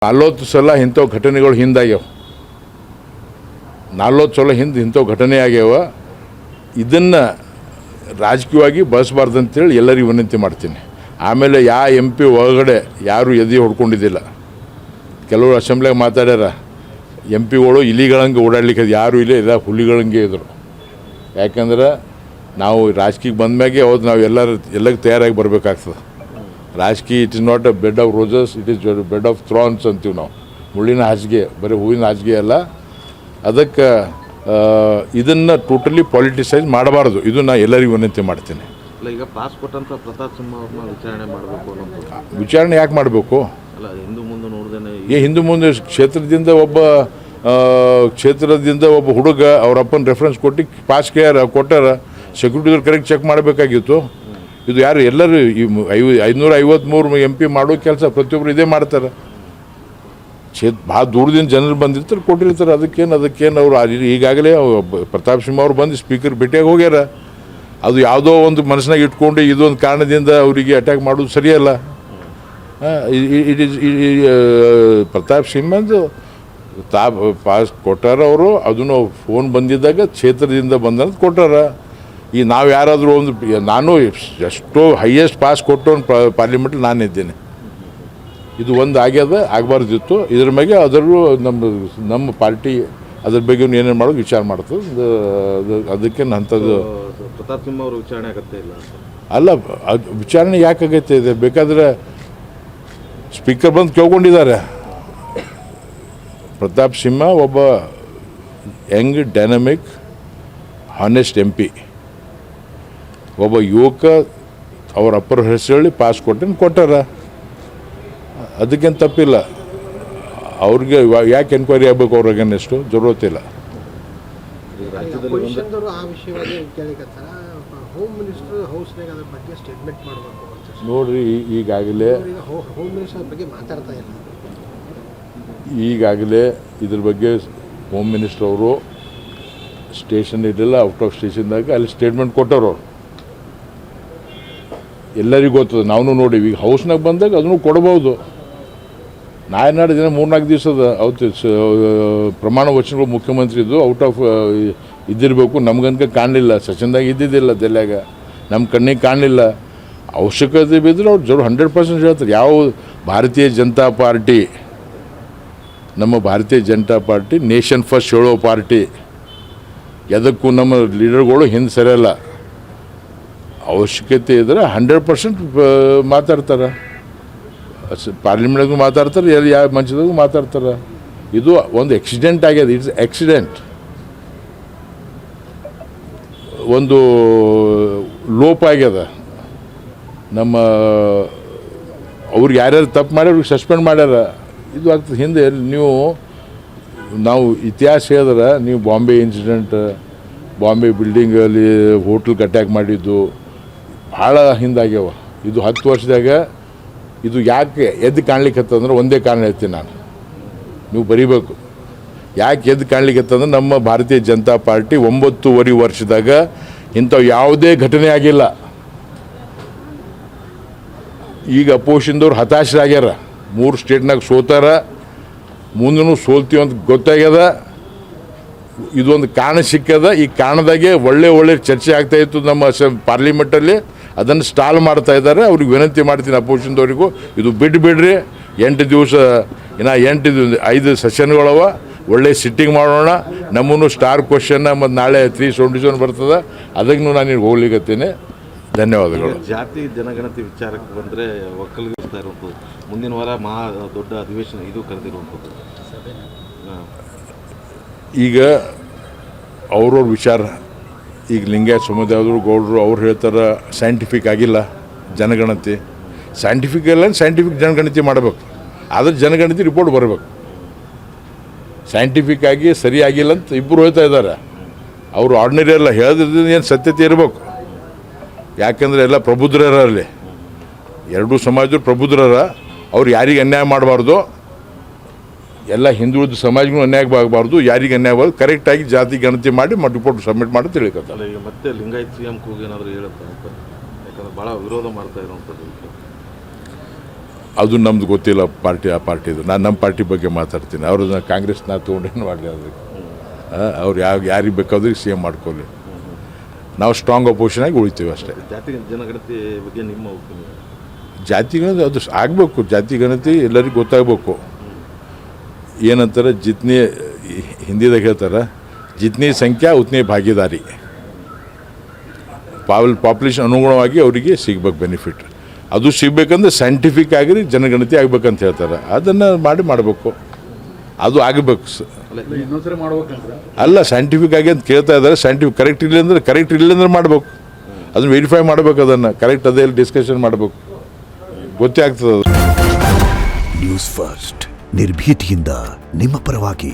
40 ಸಲ ಇಂಥವು ಘಟನೆಗಳು ಹಿಂದಾಗ್ಯಾವ. 40 ಸಲ ಹಿಂದೆ ಇಂಥವು ಘಟನೆ ಆಗ್ಯಾವ. ಇದನ್ನು ರಾಜಕೀಯವಾಗಿ ಬಳಸಬಾರ್ದಂತೇಳಿ ಎಲ್ಲರಿಗೂ ವಿನಂತಿ ಮಾಡ್ತೀನಿ. ಆಮೇಲೆ MP ಒಳಗಡೆ ಯಾರು ಎದೆ ಹೊಡ್ಕೊಂಡಿದ್ದಿಲ್ಲ. ಕೆಲವರು ಅಸೆಂಬ್ಲಿಯಾಗ ಮಾತಾಡ್ಯಾರ, MPಗಳು ಇಲಿಗಳಂಗೆ ಓಡಾಡ್ಲಿಕ್ಕೆ ಯಾರೂ ಇಲ್ಲ, ಎಲ್ಲ ಹುಲಿಗಳಂಗೆ ಇದ್ರು. ಯಾಕಂದ್ರೆ ನಾವು ರಾಜಕೀಯಕ್ಕೆ ಬಂದ್ಮ್ಯಾಗೆ ಹೌದು ನಾವು ಎಲ್ಲಕ್ಕೆ ತಯಾರಾಗಿ ಬರಬೇಕಾಗ್ತದೆ. ರಾಜಕೀಯ it is not a bed of roses, it is bed of thorns ಅಂತೀವಿ ನಾವು. ಮುಳ್ಳಿನ ಹಾಸಿಗೆ, ಬರೀ ಹೂವಿನ ಹಾಸಿಗೆ ಅಲ್ಲ. ಅದಕ್ಕೆ ಇದನ್ನು ಟೋಟಲಿ ಪಾಲಿಟಿಸೈಸ್ ಮಾಡಬಾರ್ದು. ಇದು ನಾನು ಎಲ್ಲರಿಗೂ ವಿನಂತಿ ಮಾಡ್ತೀನಿ. ಈಗ ಪಾಸ್ ಕೊಟ್ಟಂತ ಪ್ರತಾಪ್ ಸಿಂಹ ಅವ್ರನ್ನ ವಿಚಾರಣೆ ಮಾಡಬೇಕು ಅನ್ನೋದು. ವಿಚಾರಣೆ ಯಾಕೆ ಮಾಡಬೇಕು? ಅಲ್ಲ, ಹಿಂದೂ ಮುಂದೆ ನೋಡ್ದೇನೆ ಹಿಂದೂ ಮುಂದೆ ಕ್ಷೇತ್ರದಿಂದ ಒಬ್ಬ ಹುಡುಗ ಅವ್ರ ಅಪ್ಪನ ರೆಫರೆನ್ಸ್ ಕೊಟ್ಟು ಪಾಸ್ ಕೊಟ್ಟಾರ. ಸೆಕ್ಯೂರಿಟಿಗಳು ಕರೆಕ್ಟ್ ಚೆಕ್ ಮಾಡಬೇಕಾಗಿತ್ತು. ಇದು ಯಾರು ಎಲ್ಲರೂ ಈ 553 MP ಮಾಡೋ ಕೆಲಸ ಪ್ರತಿಯೊಬ್ಬರು ಇದೇ ಮಾಡ್ತಾರೆ. ಭಾಳ ದೂರದಿಂದ ಜನರು ಬಂದಿರ್ತಾರೆ, ಕೊಟ್ಟಿರ್ತಾರೆ. ಅದಕ್ಕೇನು ಅವರು ಈಗಾಗಲೇ ಪ್ರತಾಪ್ ಸಿಂಹ ಅವ್ರು ಬಂದು ಸ್ಪೀಕರ್ ಭೇಟಿಯಾಗಿ ಹೋಗ್ಯಾರ. ಅದು ಯಾವುದೋ ಒಂದು ಮನಸ್ಸಿನಾಗ ಇಟ್ಕೊಂಡು ಇದೊಂದು ಕಾರಣದಿಂದ ಅವರಿಗೆ ಅಟ್ಯಾಕ್ ಮಾಡೋದು ಸರಿಯಲ್ಲ. ಇಟ್ ಈಸ್ ಪ್ರತಾಪ್ ಸಿಂಹಂದು ಪಾಸ್ ಕೊಟ್ಟಾರ ಅವರು. ಅದನ್ನು ಫೋನ್ ಬಂದಿದ್ದಾಗ ಕ್ಷೇತ್ರದಿಂದ ಬಂದಂತ ಕೊಟ್ಟಾರ. ಈ ನಾವು ಯಾರಾದರೂ ನಾನು ಎಷ್ಟೋ ಹೈಯೆಸ್ಟ್ ಪಾಸ್ ಕೊಟ್ಟು ಪಾರ್ಲಿಮೆಂಟಲ್ಲಿ ನಾನು ಇದ್ದೇನೆ. ಇದು ಒಂದು ಆಗ್ಯದ, ಆಗಬಾರ್ದಿತ್ತು. ಇದ್ರ ಬಗ್ಗೆ ನಮ್ಮ ಪಾರ್ಟಿ ಅದ್ರ ಬಗ್ಗೆ ಏನೇನು ಮಾಡೋದು ವಿಚಾರ ಮಾಡ್ತದೆ. ಅದಕ್ಕೆ ಅಂಥದ್ದು ಪ್ರತಾಪ್ ಸಿಂಹ ಅವರು ವಿಚಾರಣೆ ಆಗತ್ತೆ ಇಲ್ಲ ಅಲ್ಲ. ಅದು ವಿಚಾರಣೆ ಯಾಕಾಗತ್ತೆ ಇದೆ? ಬೇಕಾದರೆ ಸ್ಪೀಕರ್ ಬಂದು ಕೇಳ್ಕೊಂಡಿದ್ದಾರೆ. ಪ್ರತಾಪ್ ಸಿಂಹ ಒಬ್ಬ ಯಂಗ್, ಡೈನಮಿಕ್, ಹಾನೆಸ್ಟ್ MP. ಒಬ್ಬ ಯುವಕ ಅವ್ರ ಅಪ್ಪರ ಹೆಸರು ಹೇಳಿ ಪಾಸ್ ಕೊಟ್ಟಾರ. ಅದಕ್ಕೇನು ತಪ್ಪಿಲ್ಲ. ಅವ್ರಿಗೆ ಯಾಕೆ ಎನ್ಕ್ವೈರಿ ಆಗಬೇಕು? ಅವ್ರಿಗೆ ಎಷ್ಟು ಜರೂರತ್ತಿಲ್ಲ. ನೋಡ್ರಿ, ಈಗಾಗಲೇ ಇದ್ರ ಬಗ್ಗೆ ಹೋಮ್ ಮಿನಿಸ್ಟರ್ ಅವರು ಸ್ಟೇಷನ್ ಇರಲಿಲ್ಲ, ಔಟ್ ಆಫ್ ಸ್ಟೇಷನ್ದಾಗ ಅಲ್ಲಿ ಸ್ಟೇಟ್ಮೆಂಟ್ ಕೊಟ್ಟರು. ಅವರು ಎಲ್ಲರಿಗೂ ಗೊತ್ತದ, ನಾವು ನೋಡಿವಿ. ಈಗ ಹೌಸ್ನಾಗ ಬಂದಾಗ ಅದನ್ನು ಕೊಡ್ಬೋದು. ನಾಳೆ ದಿನ 3-4 ದಿವಸದ ಅವತ್ತು ಪ್ರಮಾಣ ವಚನಗಳು ಮುಖ್ಯಮಂತ್ರಿದು ಔಟ್ ಆಫ್ ಇದ್ದಿರಬೇಕು. ನಮ್ಗನ್ಕ ಕಾಣಲಿಲ್ಲ, ಸೆಷನ್ದಾಗ ಇದ್ದಿದ್ದಿಲ್ಲ, ದೆಲ್ಯಾಗ ನಮ್ಮ ಕಣ್ಣಿಗೆ ಕಾಣಲಿಲ್ಲ. ಅವಶ್ಯಕತೆ ಬಿದ್ದರೆ ಅವ್ರು 100% ಹೇಳ್ತಾರೆ. ಯಾವ ಭಾರತೀಯ ಜನತಾ ಪಾರ್ಟಿ, ನಮ್ಮ ಭಾರತೀಯ ಜನತಾ ಪಾರ್ಟಿ ನೇಷನ್ ಫಸ್ಟ್ ಹೇಳೋ ಪಾರ್ಟಿ. ಎದಕ್ಕೂ ನಮ್ಮ ಲೀಡರ್ಗಳು ಹಿಂದೆ ಸರಿಯಲ್ಲ. ಅವಶ್ಯಕತೆ ಇದ್ದರೆ 100% ಮಾತಾಡ್ತಾರೆ. ಪಾರ್ಲಿಮೆಂಟ್ಗೂ ಮಾತಾಡ್ತಾರೆ, ಯಾವ ಮಂಚದಾಗೂ ಮಾತಾಡ್ತಾರೆ. ಇದು ಒಂದು ಆಕ್ಸಿಡೆಂಟ್ ಆಗ್ಯದ. It's accident. ಒಂದು ಲೋಪ ಆಗ್ಯದ. ನಮ್ಮ ಅವ್ರಿಗೆ ಯಾರ್ಯಾರು ತಪ್ಪು ಮಾಡಿ ಅವ್ರಿಗೆ ಸಸ್ಪೆಂಡ್ ಮಾಡ್ಯಾರ. ಇದು ಆಗ್ತದೆ. ಹಿಂದೆ ನಾವು ಇತಿಹಾಸ ಹೇಳಿದ್ರೆ ನೀವು ಬಾಂಬೆ ಇನ್ಸಿಡೆಂಟ್, ಬಾಂಬೆ ಬಿಲ್ಡಿಂಗಲ್ಲಿ ಹೋಟ್ಲ್ಗೆ ಅಟ್ಯಾಕ್ ಮಾಡಿದ್ದು ಭಾಳ ಹಿಂದಾಗ್ಯಾವ. ಇದು 10 ವರ್ಷದಾಗ ಇದು ಯಾಕೆ ಎದ್ದು ಕಾಣ್ಲಿಕ್ಕತ್ತಂದ್ರೆ ಒಂದೇ ಕಾರಣ ಹೇಳ್ತೀನಿ ನಾನು, ನೀವು ಬರೀಬೇಕು. ಯಾಕೆ ಎದ್ದು ಕಾಣ್ಲಿಕ್ಕತ್ತಂದ್ರೆ ನಮ್ಮ ಭಾರತೀಯ ಜನತಾ ಪಾರ್ಟಿ 9.5 ವರ್ಷದಾಗ ಇಂಥವು ಯಾವುದೇ ಘಟನೆ ಆಗಿಲ್ಲ. ಈಗ ಅಪೋಸಿಷನ್ದವ್ರು ಹತಾಶರಾಗ್ಯಾರ. 3 ಸ್ಟೇಟ್ನಾಗ ಸೋತಾರ, ಮುಂದೂ ಸೋಲ್ತೀವಿ ಅಂತ ಗೊತ್ತಾಗ್ಯದ. ಇದೊಂದು ಕಾರಣ ಸಿಕ್ಕದ. ಈ ಕಾರಣದಾಗೆ ಒಳ್ಳೆ ಚರ್ಚೆ ಆಗ್ತಾಯಿತ್ತು ನಮ್ಮ ಪಾರ್ಲಿಮೆಂಟಲ್ಲಿ. ಅದನ್ನು ಸ್ಟಾಲ್ ಮಾಡ್ತಾ ಇದ್ದಾರೆ. ಅವ್ರಿಗೆ ವಿನಂತಿ ಮಾಡ್ತೀನಿ ಅಪೋಸಿಷನ್ದವರಿಗೂ, ಇದು ಬಿಡ್ರಿ. 8 ದಿವಸ ಇನ್ನು 5 ಸೆಷನ್ಗಳವ. ಒಳ್ಳೆ ಸಿಟ್ಟಿಂಗ್ ಮಾಡೋಣ. ನಮ್ಮನ್ನು ಸ್ಟಾರ್ ಕ್ವಶನ್ನ ಮತ್ತು ನಾಳೆ 377 ಬರ್ತದೆ. ಅದಕ್ಕೆ ನಾನು ಹೋಗ್ಲಿಕ್ಕತ್ತೇನೆ. ಧನ್ಯವಾದಗಳು. ಜಾತಿ ಜನಗಣತಿ ವಿಚಾರಕ್ಕೆ ಬಂದರೆ ಒಕ್ಕಲಿಗರ್ತಾ ಇರುವಂಥದ್ದು ಮುಂದಿನ ವಾರ ದೊಡ್ಡ ಅಧಿವೇಶನ ಇದು ಕರೆದಿರುವಂಥದ್ದು. ಈಗ ಅವ್ರವ್ರ ವಿಚಾರ. ಈಗ ಲಿಂಗಾಯತ ಸಮುದಾಯದವರು, ಗೌಡರು ಅವ್ರು ಹೇಳ್ತಾರೆ ಸೈಂಟಿಫಿಕ್ ಆಗಿಲ್ಲ ಜನಗಣತಿ. ಸೈಂಟಿಫಿಕ್ ಇಲ್ಲ, ಸೈಂಟಿಫಿಕ್ ಜನಗಣತಿ ಮಾಡಬೇಕು. ಆದರೆ ಜನಗಣತಿ ರಿಪೋರ್ಟ್ ಬರಬೇಕು. ಸೈಂಟಿಫಿಕ್ ಆಗಿ ಸರಿಯಾಗಿಲ್ಲ ಅಂತ ಇಬ್ಬರು ಹೇಳ್ತಾ ಇದ್ದಾರೆ. ಅವರು ಆರ್ಡಿನರಿ ಎಲ್ಲ ಹೇಳಿದ್ರೆ ಏನು ಸತ್ಯತೆ ಇರಬೇಕು. ಯಾಕೆಂದರೆ ಎಲ್ಲ ಪ್ರಬುದ್ಧರ ಅಲ್ಲಿ, ಎರಡೂ ಸಮಾಜದವ್ರು ಪ್ರಬುದ್ಧರ. ಅವ್ರು ಯಾರಿಗೆ ಅನ್ಯಾಯ ಮಾಡಬಾರ್ದು, ಎಲ್ಲ ಹಿಂದುಳಿದ ಸಮಾಜಗೂ ಅನ್ಯಾಯ ಆಗಬಾರ್ದು, ಯಾರಿಗೆ ಅನ್ಯಾಯ ಆಗಬಾರ್ದು. ಕರೆಕ್ಟಾಗಿ ಜಾತಿ ಗಣತಿ ಮಾಡಿ ರಿಪೋರ್ಟ್ ಸಬ್ಮಿಟ್ ಮಾಡಿ ತಿಳಿಕತ್ತಲ್ಲ. ಈಗ ಮತ್ತೆ ಲಿಂಗಾಯತ್ CM ಕೂಗಿ ಏನಾದರೂ ಹೇಳುತ್ತೆ ಅಂತ, ಯಾಕಂದ್ರೆ ಭಾಳ ವಿರೋಧ ಮಾಡ್ತಾ ಇರುವಂಥದ್ದು. ಅದು ನಮ್ದು ಗೊತ್ತಿಲ್ಲ ಆ ಪಾರ್ಟಿದು. ನಾನು ನಮ್ಮ ಪಾರ್ಟಿ ಬಗ್ಗೆ ಮಾತಾಡ್ತೀನಿ. ಅವ್ರನ್ನ ಕಾಂಗ್ರೆಸ್ನ ತೊಗೊಂಡೇನು ಮಾಡಲಿ ಅದಕ್ಕೆ. ಅವ್ರು ಯಾರಿಗೆ ಬೇಕಾದ್ರೂ ಸಿ ಎಮ್ ಮಾಡ್ಕೊಳ್ಳಿ, ನಾವು ಸ್ಟ್ರಾಂಗ್ ಅಪೋಸಿಷನ್ ಆಗಿ ಉಳಿತೀವಿ ಅಷ್ಟೇ. ಜಾತಿ ಜನಗಣತಿ ಬಗ್ಗೆ ನಿಮ್ಮ ಒಪಿನಿಯನ್? ಜಾತಿ ಗಣತಿ ಅದು ಆಗಬೇಕು. ಜಾತಿ ಗಣತಿ ಎಲ್ಲರಿಗೂ ಗೊತ್ತಾಗಬೇಕು. ಏನಂತಾರೆ, ಜಿತ್ನಿ ಹಿಂದಿದಾಗ ಹೇಳ್ತಾರೆ, ಜಿತ್ನಿ ಸಂಖ್ಯಾ ಉತ್ನೇ ಭಾಗಿದಾರಿ. ಪಾಪ್ಯುಲೇಷನ್ ಅನುಗುಣವಾಗಿ ಅವರಿಗೆ ಸಿಗ್ಬೇಕು ಬೆನಿಫಿಟ್. ಅದು ಸಿಗ್ಬೇಕಂದ್ರೆ ಸೈಂಟಿಫಿಕ್ ಆಗಿ ಜನಗಣತಿ ಆಗ್ಬೇಕಂತ ಹೇಳ್ತಾರೆ. ಅದನ್ನು ಮಾಡಬೇಕು. ಅದು ಆಗಬೇಕು. ಇನ್ನೊಂದ್ಸರಿ ಮಾಡ್ಬೇಕಂದ್ರೆ ಅಲ್ಲ, ಸೈಂಟಿಫಿಕ್ ಆಗಿ ಅಂತ ಕೇಳ್ತಾ ಇದ್ದಾರೆ. ಸೈಂಟಿಫಿಕ್ ಕರೆಕ್ಟ್ ಇಲ್ಲ ಅಂದ್ರೆ ಮಾಡಬೇಕು. ಅದನ್ನು ವೆರಿಫೈ ಮಾಡಬೇಕು. ಅದನ್ನು ಕರೆಕ್ಟ್ ಅದೇ ಡಿಸ್ಕಷನ್ ಮಾಡಬೇಕು. ಗೊತ್ತೇ ಆಗ್ತದೆ ಅದು. ನ್ಯೂಸ್ ಫಸ್ಟ್ ನಿರ್ಭೀತಿಯಿಂದ ನಿಮ್ಮ ಪರವಾಗಿ.